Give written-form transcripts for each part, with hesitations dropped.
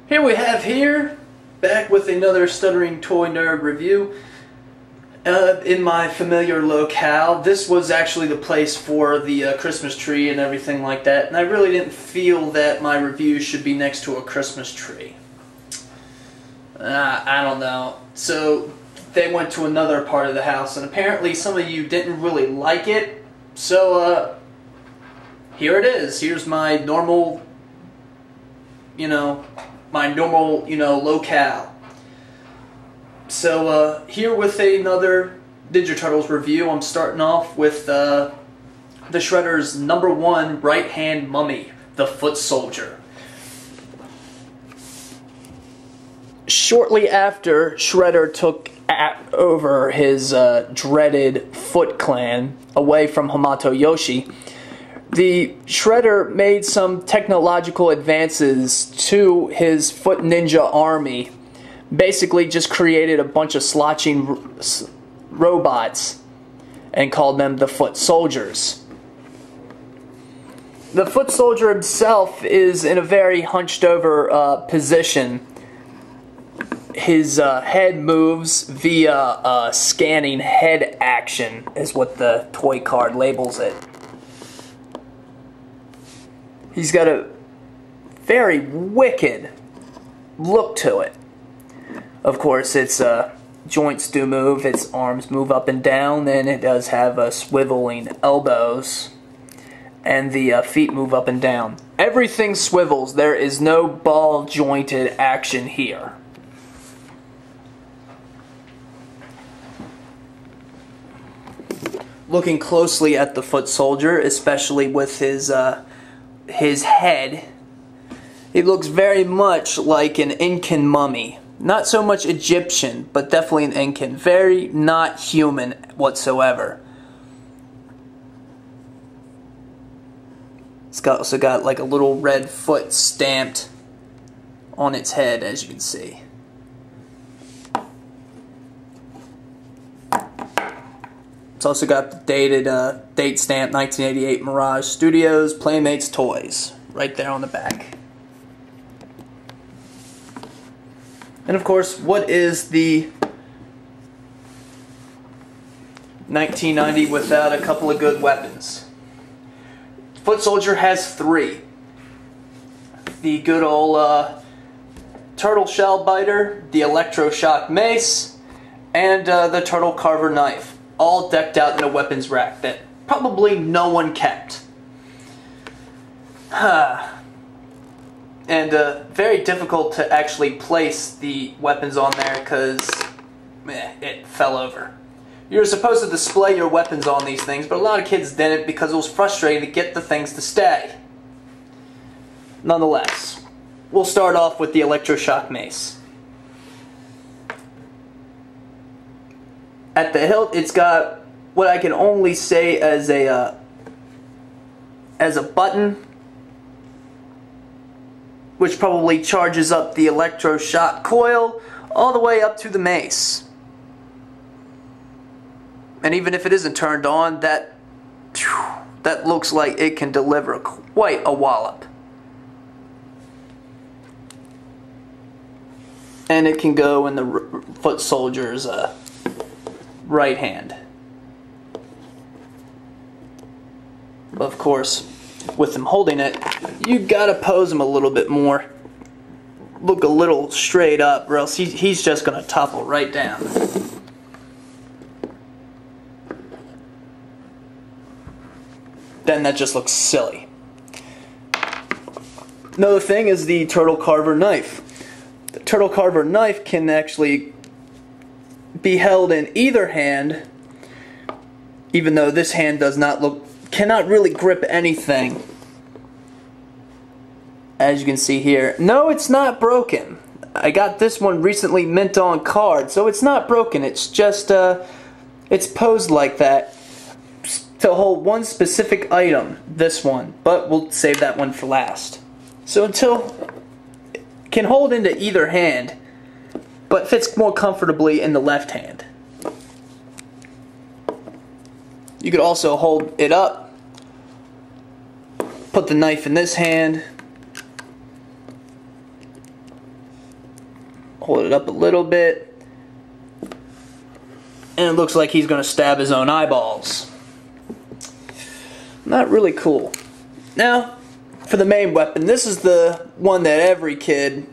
Here we have back with another Stuttering Toy Nerd review in my familiar locale. This was actually the place for the Christmas tree and everything like that, and I really didn't feel that my review should be next to a Christmas tree. I don't know. So they went to another part of the house, and apparently some of you didn't really like it, so here it is. Here's my normal, locale. So here with another Ninja Turtles review, I'm starting off with the Shredder's #1 right-hand mummy, the Foot Soldier. Shortly after Shredder took over his dreaded Foot Clan away from Hamato Yoshi, the Shredder made some technological advances to his Foot Ninja army. Basically just created a bunch of slotching robots and called them the Foot Soldiers. The Foot Soldier himself is in a very hunched over position. His head moves via scanning head action, is what the toy card labels it. He's got a very wicked look to it. Of course, its joints do move, its arms move up and down, and it does have swiveling elbows, and the feet move up and down. Everything swivels. There is no ball-jointed action here. Looking closely at the Foot Soldier, especially with his head, he looks very much like an Incan mummy. Not so much Egyptian, but definitely an Incan. Very not human whatsoever. It's also got like a little red foot stamped on its head, as you can see. It's also got the dated date stamp 1988 Mirage Studios Playmates Toys right there on the back. And of course, what is the 1990 without a couple of good weapons? Foot Soldier has 3. The good old turtle shell biter, the Electroshock Mace, and the turtle Carver knife. All decked out in a weapons rack that probably no one kept. And very difficult to actually place the weapons on there because it fell over. You're supposed to display your weapons on these things, but a lot of kids didn't because it was frustrating to get the things to stay. Nonetheless, we'll start off with the Electroshock Mace. At the hilt, it's got what I can only say as a button, which probably charges up the electroshock coil all the way up to the mace. And even if it isn't turned on, that looks like it can deliver quite a wallop. And it can go in the Foot Soldier's right hand. Of course, with him holding it, you gotta pose him a little bit more. Look a little straight up, or else he's just gonna topple right down. Then that just looks silly. Another thing is the Turtle Carver knife. The Turtle Carver knife can actually be held in either hand, even though this hand cannot really grip anything. As you can see here. No, it's not broken. I got this one recently mint on card, so it's not broken. It's just, it's posed like that to hold one specific item, this one, but we'll save that one for last. So until it can hold into either hand, but fits more comfortably in the left hand. You could also hold it up, put the knife in this hand, hold it up a little bit, and it looks like he's going to stab his own eyeballs. Not really cool. Now, for the main weapon, this is the one that every kid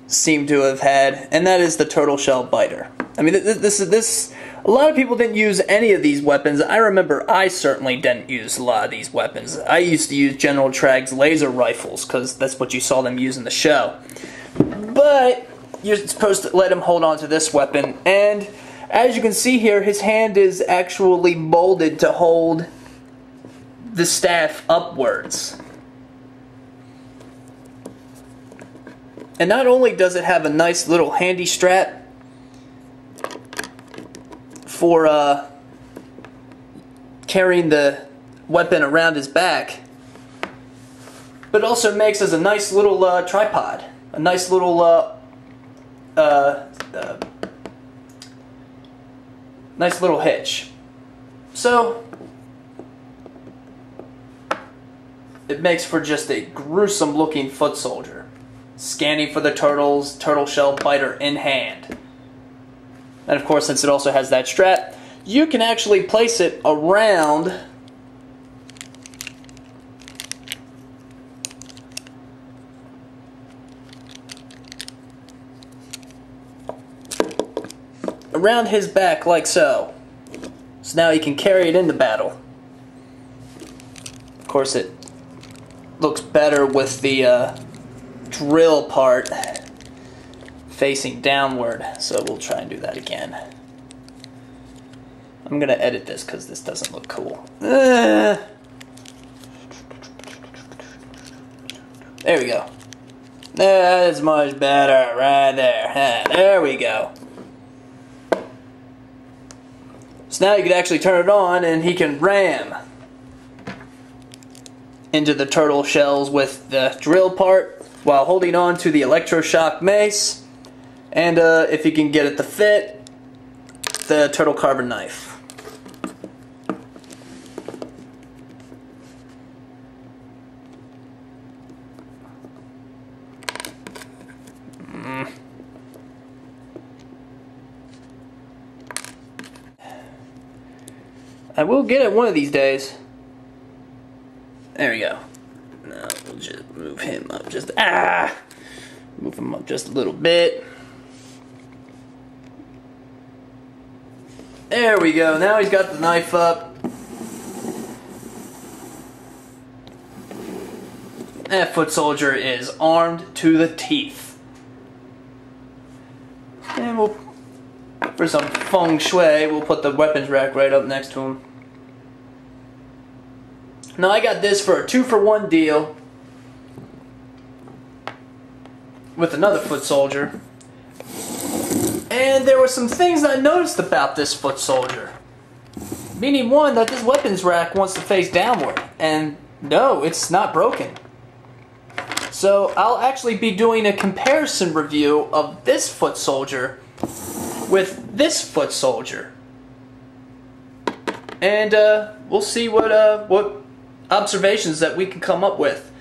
seemed to have had, and that is the turtle shell biter. I mean, this a lot of people didn't use any of these weapons. I remember I certainly didn't use a lot of these weapons. I used to use General Tragg's laser rifles, because that's what you saw them use in the show. But you're supposed to let him hold on to this weapon, and as you can see here, his hand is actually molded to hold the staff upwards. And not only does it have a nice little handy strap for carrying the weapon around his back, but it also makes as a nice little tripod, a nice little nice little hitch. So it makes for just a gruesome looking foot soldier, scanning for the turtle shell biter in hand. And of course, since it also has that strap, you can actually place it around his back like so. So now he can carry it into battle. Of course, it looks better with the drill part facing downward, so we'll try and do that again. I'm gonna edit this because this doesn't look cool. There we go. That's much better right there. There we go. So now you can actually turn it on and he can ram into the turtle shells with the drill part while holding on to the Electroshock Mace, and if you can get it to fit, the turtle carver knife. I will get it one of these days. There we go. Now we'll just move him up move him up just a little bit. There we go. Now he's got the knife up. That foot soldier is armed to the teeth. And we'll, for some feng shui, we'll put the weapons rack right up next to him. Now I got this for a 2-for-1 deal with another foot soldier. And there were some things I noticed about this foot soldier. Meaning, one, that this weapons rack wants to face downward. And no, it's not broken. So I'll actually be doing a comparison review of this foot soldier with this foot soldier. And we'll see what observations that we can come up with.